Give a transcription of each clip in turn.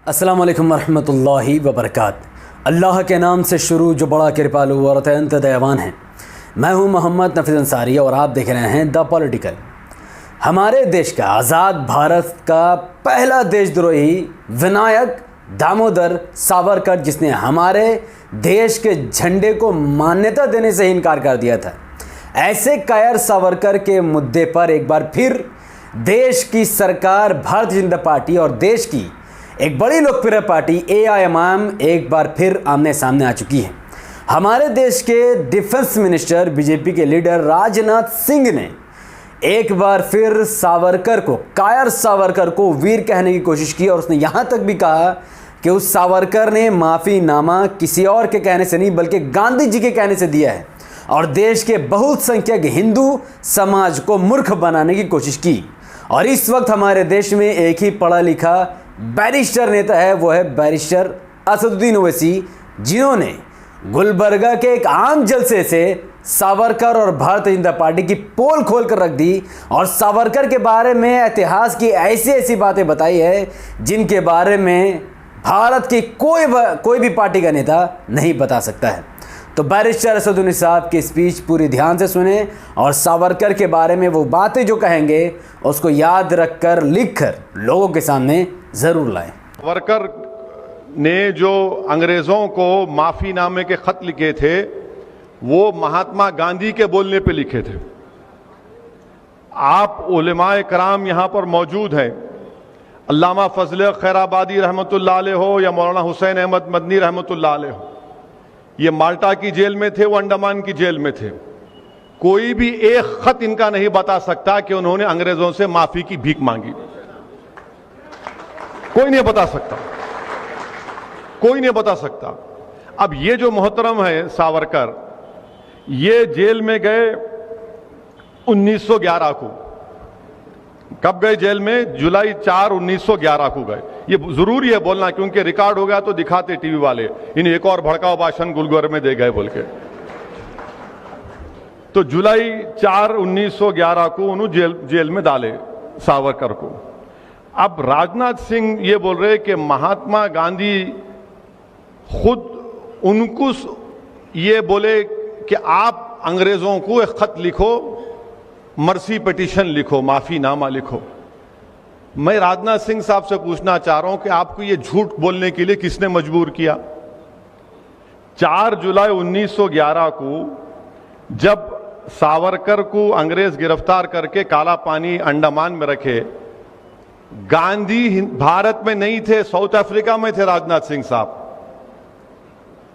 अस्सलाम वालेकुम वरहमतुल्लाहि वबरकात। अल्लाह के नाम से शुरू जो बड़ा कृपालु और अत्यंत दयावान है। मैं हूं मोहम्मद नफीस अंसारी और आप देख रहे हैं द पॉलिटिकल। हमारे देश का आज़ाद भारत का पहला देशद्रोही विनायक दामोदर सावरकर, जिसने हमारे देश के झंडे को मान्यता देने से इनकार कर दिया था, ऐसे कायर सावरकर के मुद्दे पर एक बार फिर देश की सरकार भारतीय जनता पार्टी और देश की एक बड़ी लोकप्रिय पार्टी AIMIM एक बार फिर आमने सामने आ चुकी है। हमारे देश के डिफेंस मिनिस्टर बीजेपी के लीडर राजनाथ सिंह ने एक बार फिर सावरकर को, कायर सावरकर को वीर कहने की कोशिश की और उसने यहाँ तक भी कहा कि उस सावरकर ने माफ़ीनामा किसी और के कहने से नहीं बल्कि गांधी जी के कहने से दिया है और देश के बहुसंख्यक हिंदू समाज को मूर्ख बनाने की कोशिश की। और इस वक्त हमारे देश में एक ही पढ़ा लिखा बैरिस्टर नेता है, वो है बैरिस्टर असदुद्दीन ओवैसी, जिन्होंने गुलबर्गा के एक आम जलसे से सावरकर और भारतीय जनता पार्टी की पोल खोल कर रख दी और सावरकर के बारे में इतिहास की ऐसी ऐसी बातें बताई है जिनके बारे में भारत की कोई भी पार्टी का नेता नहीं बता सकता है। तो बैरिस्टर असदुद्दीन साहब की स्पीच पूरी ध्यान से सुने और सावरकर के बारे में वो बातें जो कहेंगे उसको याद रखकर लिखकर लोगों के सामने ज़रूर लाएं। सावरकर ने जो अंग्रेज़ों को माफ़ीनामे के ख़त लिखे थे वो महात्मा गांधी के बोलने पे लिखे थे। आप उलमाए कराम यहाँ पर मौजूद हैं, अल्लामा फजल खैराबादी रहमतुल्लाह अलैह हो या मौलाना हुसैन अहमद मदनी रहमतुल्लाह अलैह हो, ये माल्टा की जेल में थे, वो अंडमान की जेल में थे। कोई भी एक ख़त इनका नहीं बता सकता कि उन्होंने अंग्रेज़ों से माफ़ी की भीख मांगी। कोई नहीं बता सकता, कोई नहीं बता सकता। अब ये जो मोहतरम है सावरकर, ये जेल में गए 1911 को। कब गए जेल में? जुलाई 4, 1911 को गए। ये जरूरी है बोलना क्योंकि रिकॉर्ड हो गया तो दिखाते टीवी वाले, इन्हें एक और भड़काऊ भाषण गुलबर्गा में दे गए बोल के। तो जुलाई 4, 1911 को उन्होंने जेल में डाले सावरकर को। अब राजनाथ सिंह ये बोल रहे कि महात्मा गांधी खुद उनको ये बोले कि आप अंग्रेजों को एक खत लिखो, मर्सी पिटीशन लिखो, माफीनामा लिखो। मैं राजनाथ सिंह साहब से पूछना चाह रहा हूं कि आपको ये झूठ बोलने के लिए किसने मजबूर किया? 4 जुलाई 1911 को जब सावरकर को अंग्रेज गिरफ्तार करके काला पानी अंडमान में रखे, गांधी भारत में नहीं थे, साउथ अफ्रीका में थे राजनाथ सिंह साहब।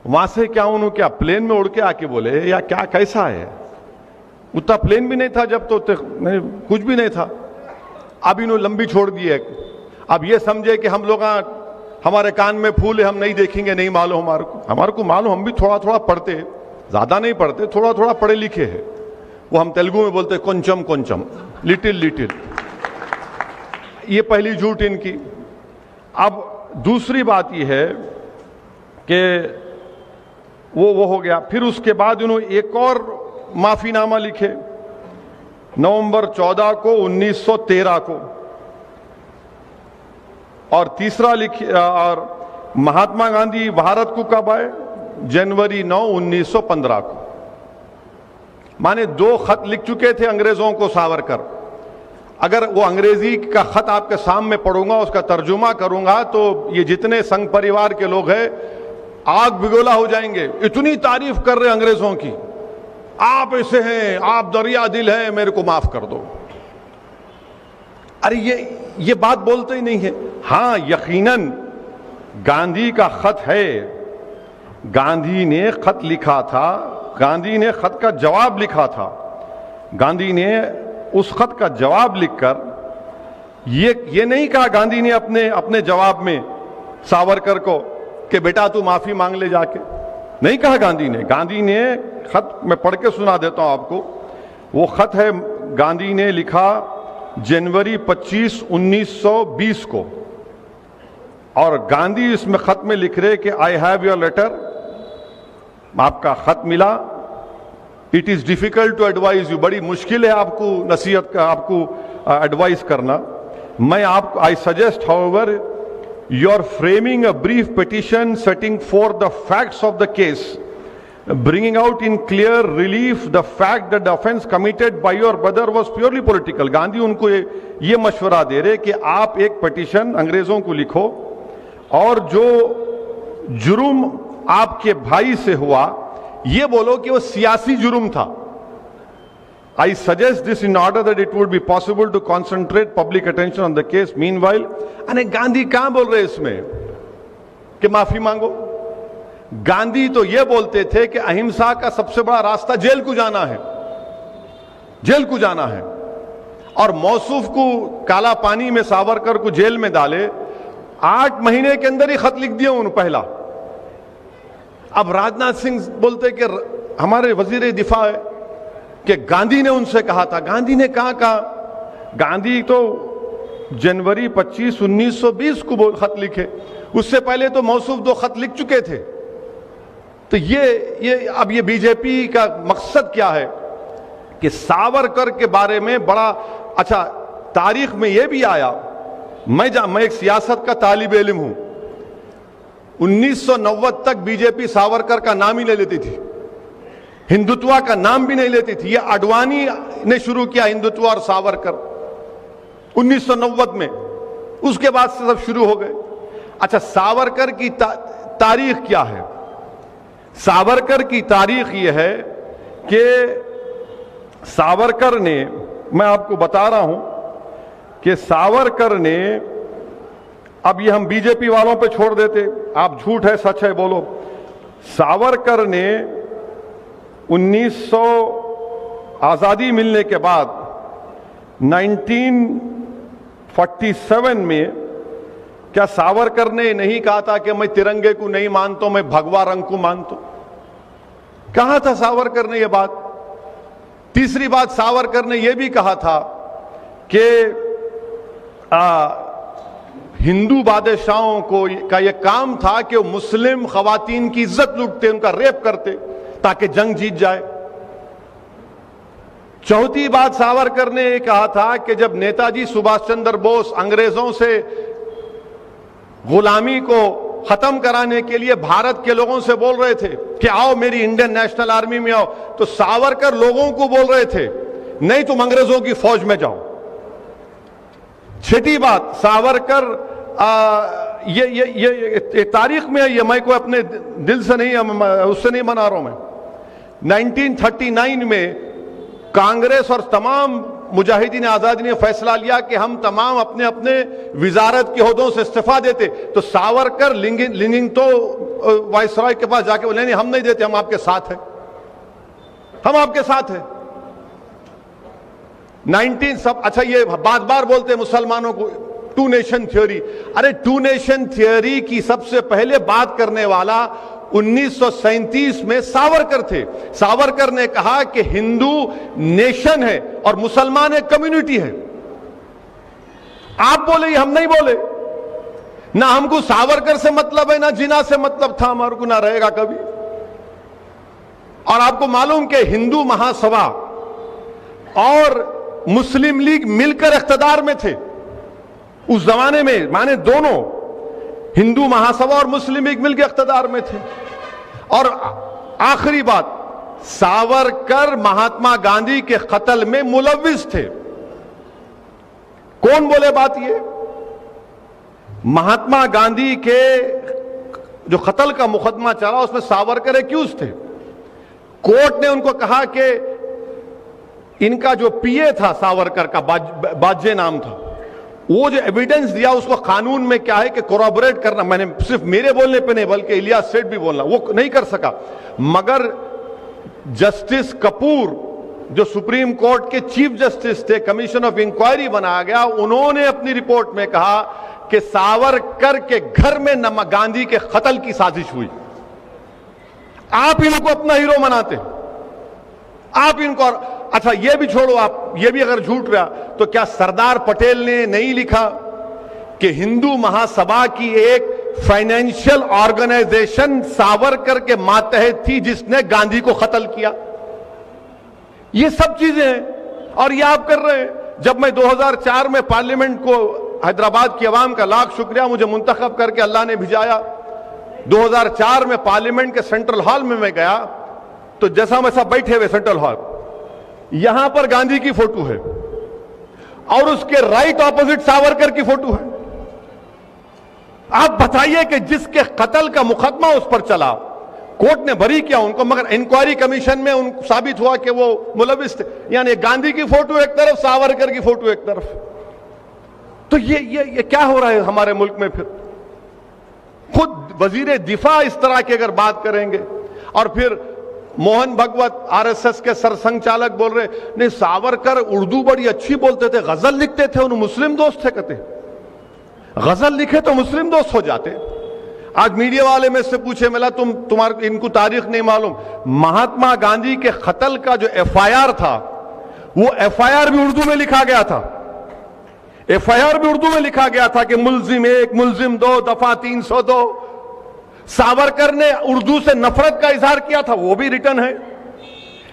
वहां से क्या उन्होंने क्या प्लेन में उड़ के आके बोले या क्या, कैसा है? उतना प्लेन भी नहीं था जब, तो कुछ भी नहीं था। अब इन्होंने लंबी छोड़ दी है। अब ये समझे कि हम लोग हमारे कान में फूल है, हम नहीं देखेंगे, नहीं मालूम हमारे को मालूम, हम भी थोड़ा थोड़ा पढ़ते हैं, ज्यादा नहीं पढ़ते, थोड़ा थोड़ा पढ़े लिखे हैं। वो हम तेलुगु में बोलते हैं కొంచెం కొంచెం, लिटिल लिटिल। ये पहली झूठ इनकी। अब दूसरी बात यह है कि वो हो गया। फिर उसके बाद उन्होंने एक और माफीनामा लिखे नवंबर 14 को 1913 को, और तीसरा लिखे और महात्मा गांधी भारत को कब आए? जनवरी 9, 1915 को। माने 2 खत लिख चुके थे अंग्रेजों को सावरकर। अगर वो अंग्रेजी का खत आपके सामने पढ़ूंगा, उसका तर्जुमा करूंगा, तो ये जितने संघ परिवार के लोग हैं आग बिगोला हो जाएंगे। इतनी तारीफ कर रहे अंग्रेजों की, आप ऐसे हैं, आप दरिया दिल हैं, मेरे को माफ कर दो। अरे ये बात बोलते ही नहीं है। हां, यकीनन गांधी का खत है, गांधी ने खत लिखा था, गांधी ने खत का जवाब लिखा था। गांधी ने उस खत का जवाब लिखकर ये नहीं कहा गांधी ने अपने जवाब में सावरकर को कि बेटा तू माफी मांग ले जाके, नहीं कहा गांधी ने। गांधी ने खत मैं पढ़ के सुना देता हूं आपको। वो खत है, गांधी ने लिखा जनवरी 25, 1920 को, और गांधी इसमें खत में लिख रहे कि आई हैव योर लेटर, आपका खत मिला। It is difficult to advise you, बड़ी मुश्किल है आपको नसीहत का, आपको एडवाइस करना। मैं आपको I suggest however you are framing a brief petition setting forth the facts of the case, bringing out in clear relief the fact that the offense committed by your brother was purely political. Gandhi उनको ये मशवरा दे रहे कि आप एक petition अंग्रेजों को लिखो और जो जुर्म आपके भाई से हुआ ये बोलो कि वो सियासी जुर्म था. I suggest this in order that it would be possible to concentrate public attention on the case. Meanwhile, अरे गांधी कहां बोल रहे इसमें कि माफी मांगो. गांधी तो ये बोलते थे कि अहिंसा का सबसे बड़ा रास्ता जेल को जाना है, जेल को जाना है. और मौसूफ को काला पानी में सावरकर को जेल में डाले, 8 महीने के अंदर ही खत लिख दिया उन्होंने पहला. अब राजनाथ सिंह बोलते कि हमारे वजीर दिफा है कि गांधी ने उनसे कहा था. गांधी ने कहा? गांधी तो जनवरी 25, 1920 को खत लिखे, उससे पहले तो मौसूफ 2 खत लिख चुके थे. तो अब ये बीजेपी का मकसद क्या है कि सावरकर के बारे में बड़ा अच्छा तारीख में ये भी आया. मैं एक सियासत का तालिब इल्म हूं. 1990 तक बीजेपी सावरकर का नाम ही नहीं लेती थी, हिंदुत्व का नाम भी नहीं लेती थी. ये आडवाणी ने शुरू किया हिंदुत्व और सावरकर 1990 में, उसके बाद से सब शुरू हो गए. अच्छा, सावरकर की तारीख क्या है? सावरकर की तारीख यह है कि सावरकर ने, मैं आपको बता रहा हूं कि सावरकर ने, अब ये हम बीजेपी वालों पे छोड़ देते, आप झूठ है सच है बोलो. सावरकर ने 1900 आजादी मिलने के बाद 1947 में क्या सावरकर ने नहीं कहा था कि मैं तिरंगे को नहीं मानता, मैं भगवा रंग को मानता? कहा था सावरकर ने यह बात. तीसरी बात, सावरकर ने यह भी कहा था कि हिंदू बादशाहों को का यह काम था कि वो मुस्लिम खवातीन की इज्जत लूटते, उनका रेप करते ताकि जंग जीत जाए. चौथी बात सावरकर ने यह कहा था कि जब नेताजी सुभाष चंद्र बोस अंग्रेजों से गुलामी को खत्म कराने के लिए भारत के लोगों से बोल रहे थे कि आओ मेरी इंडियन नेशनल आर्मी में आओ, तो सावरकर लोगों को बोल रहे थे नहीं तुम अंग्रेजों की फौज में जाओ. छठी बात, सावरकर ये तारीख में है, ये मैं कोई अपने दिल से नहीं, उससे नहीं मना रहा हूं मैं. 1939 में कांग्रेस और तमाम मुजाहिदीन आजादी ने फैसला लिया कि हम तमाम अपने अपने विजारत के ओहदों से इस्तीफा देते. तो सावरकर लिंगिंग तो वायसराय के पास जाके बोले नहीं हम नहीं देते, हम आपके साथ हैं, हम आपके साथ हैं. 19 सब अच्छा, ये बार बार बोलते मुसलमानों को 2 नेशन थ्योरी. अरे 2 नेशन थ्योरी की सबसे पहले बात करने वाला 1937 में सावरकर थे. सावरकर ने कहा कि हिंदू नेशन है और मुसलमान एक कम्युनिटी है. आप बोले, हम नहीं बोले. ना हमको सावरकर से मतलब है, ना जिन्ना से मतलब था, हमारे को ना रहेगा कभी. और आपको मालूम कि हिंदू महासभा और मुस्लिम लीग मिलकर इख्तिदार में थे उस जमाने में, माने दोनों हिंदू महासभा और मुस्लिम लीग मिलकर इख्तिदार में थे. और आखिरी बात, सावरकर महात्मा गांधी के कत्ल में मुलव्विस थे. कौन बोले बात? ये महात्मा गांधी के जो कत्ल का मुकदमा चला उसमें सावरकर एक्यूज थे. कोर्ट ने उनको कहा कि इनका जो पीए था सावरकर का, बाजे नाम था, वो जो एविडेंस दिया उसको कानून में क्या है कि कोरॉबोरेट करना, मैंने सिर्फ मेरे बोलने पे नहीं बल्कि इलियास सेठ भी बोलना, वो नहीं कर सका. मगर जस्टिस कपूर जो सुप्रीम कोर्ट के चीफ जस्टिस थे, कमीशन ऑफ इंक्वायरी बनाया गया, उन्होंने अपनी रिपोर्ट में कहा कि सावरकर के घर में गांधी के कत्ल की साजिश हुई. आप इनको अपना हीरो मनाते, आप इनको. अच्छा ये भी छोड़ो, आप ये भी अगर झूठ रहा तो क्या सरदार पटेल ने नहीं लिखा कि हिंदू महासभा की एक फाइनेंशियल ऑर्गेनाइजेशन सावरकर के मातहत थी जिसने गांधी को कत्ल किया? ये सब चीजें हैं और ये आप कर रहे हैं. जब मैं 2004 में पार्लियामेंट को हैदराबाद की आवाम का लाख शुक्रिया, मुझे मुंतखब करके अल्लाह ने भिजाया। 2004 में पार्लियामेंट के सेंट्रल हॉल में मैं गया तो जैसा वैसा बैठे हुए सेंट्रल हॉल, यहां पर गांधी की फोटो है और उसके राइट ऑपोजिट सावरकर की फोटो है। आप बताइए कि जिसके कत्ल का मुकदमा उस पर चला, कोर्ट ने बरी किया उनको, मगर इंक्वायरी कमीशन में उन साबित हुआ कि वो मुलविस थे। यानी गांधी की फोटो एक तरफ, सावरकर की फोटो एक तरफ। तो ये क्या हो रहा है हमारे मुल्क में? फिर खुद वजीर दिफा इस तरह की अगर बात करेंगे, और फिर मोहन भगवत आरएसएस के सरसंघचालक बोल रहे नहीं सावरकर उर्दू बड़ी अच्छी बोलते थे, गजल लिखते थे, उन मुस्लिम दोस्त थे। कहते गजल लिखे तो मुस्लिम दोस्त हो जाते। आज मीडिया वाले में से पूछे, मिला तुम्हारे इनको तारीख नहीं मालूम। महात्मा गांधी के कत्ल का जो एफआईआर था, वो एफआईआर भी उर्दू में लिखा गया था। एफआईआर भी उर्दू में लिखा गया था कि मुल्जिम 1, मुल्जिम 2, दफा 302। सावरकर ने उर्दू से नफरत का इजहार किया था, वो भी रिटर्न है।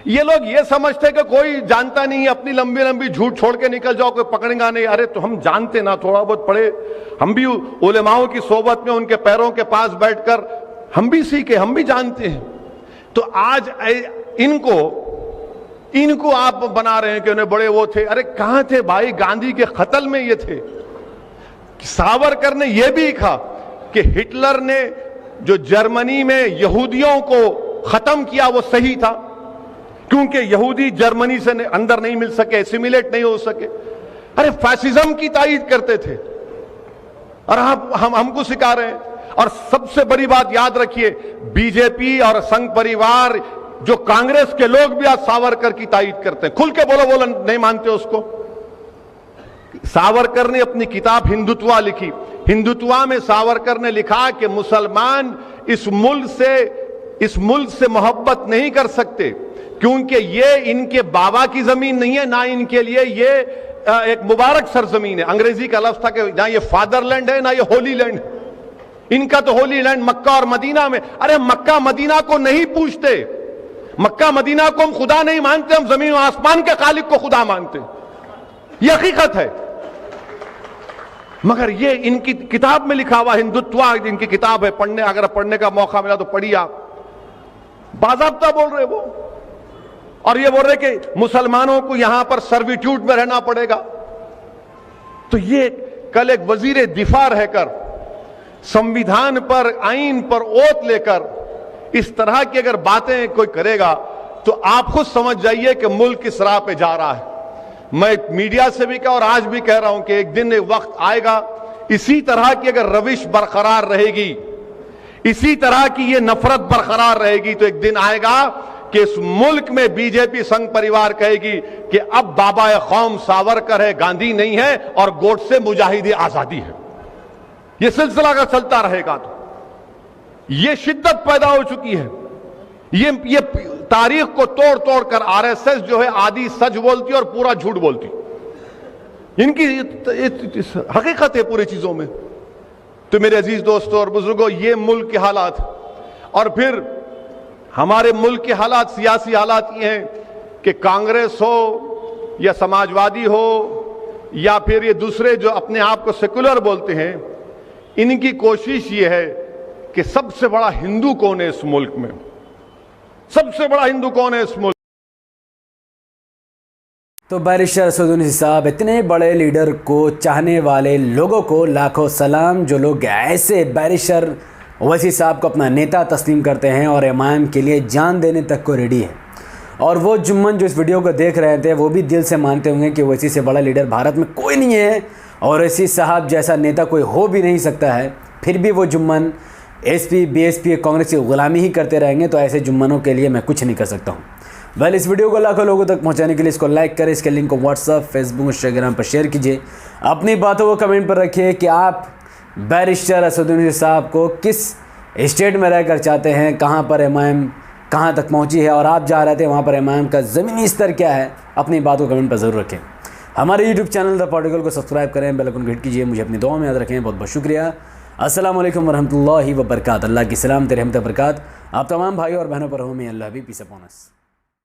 ये लोग ये समझते कि कोई जानता नहीं है, अपनी लंबी लंबी झूठ छोड़ के निकल जाओ, कोई पकड़ेगा नहीं। अरे तो हम जानते ना, थोड़ा बहुत पढ़े, हम भी उलेमाओं की सोबत में उनके पैरों के पास बैठकर हम भी सीखे, हम भी जानते हैं। तो आज इनको आप बना रहे हैं कि उन्हें बड़े वो थे। अरे कहां थे भाई? गांधी के कत्ल में ये थे। सावरकर ने यह भी लिखा कि हिटलर ने जो जर्मनी में यहूदियों को खत्म किया वो सही था, क्योंकि यहूदी जर्मनी से अंदर नहीं मिल सके, एसिमिलेट नहीं हो सके। अरे फैसिज्म की तायीद करते थे और हमको सिखा रहे हैं। और सबसे बड़ी बात याद रखिए, बीजेपी और संघ परिवार, जो कांग्रेस के लोग भी आज सावरकर की तायीद करते हैं। खुल के बोलो नहीं मानते उसको। सावरकर ने अपनी किताब हिंदुत्वा लिखी। हिंदुत्वा में सावरकर ने लिखा कि मुसलमान इस मुल्क से मोहब्बत नहीं कर सकते, क्योंकि ये इनके बाबा की जमीन नहीं है, ना इनके लिए ये एक मुबारक सरजमीन है। अंग्रेजी का लफ्ज था कि ना ये फादरलैंड है ना ये होली लैंड। इनका तो होली लैंड मक्का और मदीना में। अरे मक्का मदीना को नहीं पूछते, मक्का मदीना को हम खुदा नहीं मानते, हम जमीन और आसमान के खालिक को खुदा मानते। यह हकीकत है। मगर ये इनकी किताब में लिखा हुआ हिंदुत्वा, इनकी किताब है, पढ़ने अगर पढ़ने का मौका मिला तो पढ़िए आप। बाज़ाब्ता बोल रहे वो, और ये बोल रहे कि मुसलमानों को यहां पर सर्विट्यूड में रहना पड़ेगा। तो ये कल एक वजीर दिफा रहकर, संविधान पर, आईन पर ओत लेकर इस तरह की अगर बातें कोई करेगा तो आप खुद समझ जाइए कि मुल्क किस राह पे जा रहा है। मैं मीडिया से भी कहा और आज भी कह रहा हूं कि एक दिन एक वक्त आएगा, इसी तरह की अगर रविश बरकरार रहेगी, इसी तरह की ये नफरत बरकरार रहेगी, तो एक दिन आएगा कि इस मुल्क में बीजेपी संघ परिवार कहेगी कि अब बाबा कौम सावरकर है, गांधी नहीं है, और गोडसे मुजाहिदी आजादी है। यह सिलसिला अगर चलता रहेगा तो यह शिद्दत पैदा हो चुकी है। ये तारीख को तोड़ तोड़ कर आरएसएस जो है आधी सच बोलती और पूरा झूठ बोलती। इनकी हकीकत है पूरी चीजों में। तो मेरे अजीज दोस्तों और बुजुर्गों, ये मुल्क के हालात, और फिर हमारे मुल्क के हालात, सियासी हालात ये हैं कि कांग्रेस हो या समाजवादी हो या फिर ये दूसरे जो अपने आप को सेकुलर बोलते हैं, इनकी कोशिश ये है कि सबसे बड़ा हिंदू कौन है इस मुल्क में, सबसे बड़ा हिंदू कौन है इस मुल्क। तो बैरिस्टर असदुद्दीन ओवैसी साहब, इतने बड़े लीडर को चाहने वाले लोगों को लाखों सलाम, जो लोग ऐसे बैरिस्टर ओवैसी साहब को अपना नेता तस्लीम करते हैं और इमाम के लिए जान देने तक को रेडी है। और वो जुम्मन जो इस वीडियो को देख रहे थे, वो भी दिल से मानते होंगे कि ओवैसी से बड़ा लीडर भारत में कोई नहीं है और ओवैसी साहब जैसा नेता कोई हो भी नहीं सकता है। फिर भी वो जुम्मन एसपी, बीएसपी, कांग्रेस की गुलामी ही करते रहेंगे। तो ऐसे जुम्मनों के लिए मैं कुछ नहीं कर सकता हूँ। वेल, इस वीडियो को लाखों लोगों तक पहुंचाने के लिए इसको लाइक करें, इसके लिंक को व्हाट्सअप, फेसबुक, इंस्टाग्राम पर शेयर कीजिए। अपनी बातों को कमेंट पर रखिए कि आप बैरिस्टर असदुद्दीन ओवैसी साहब को किस स्टेट में रहकर चाहते हैं, कहाँ पर एमआईएम कहाँ तक पहुँची है, और आप जा रहे थे वहाँ पर एमआईएम का ज़मीनी स्तर क्या है। अपनी बातों को कमेंट पर ज़रूर रखें। हमारे यूट्यूब चैनल द पॉलिटिकल को सब्सक्राइब करें, बेल आइकन को हिट कीजिए। मुझे अपनी दुआ में याद रखें। बहुत बहुत शुक्रिया। अस्सलाम वालेकुम वरहमतुल्लाहि वबरकात। अल्लाह की सलामत रहमत बरकात आप तमाम भाइयों और बहनों पर हो। मैं अल्लाह भी पीस अपॉन अस।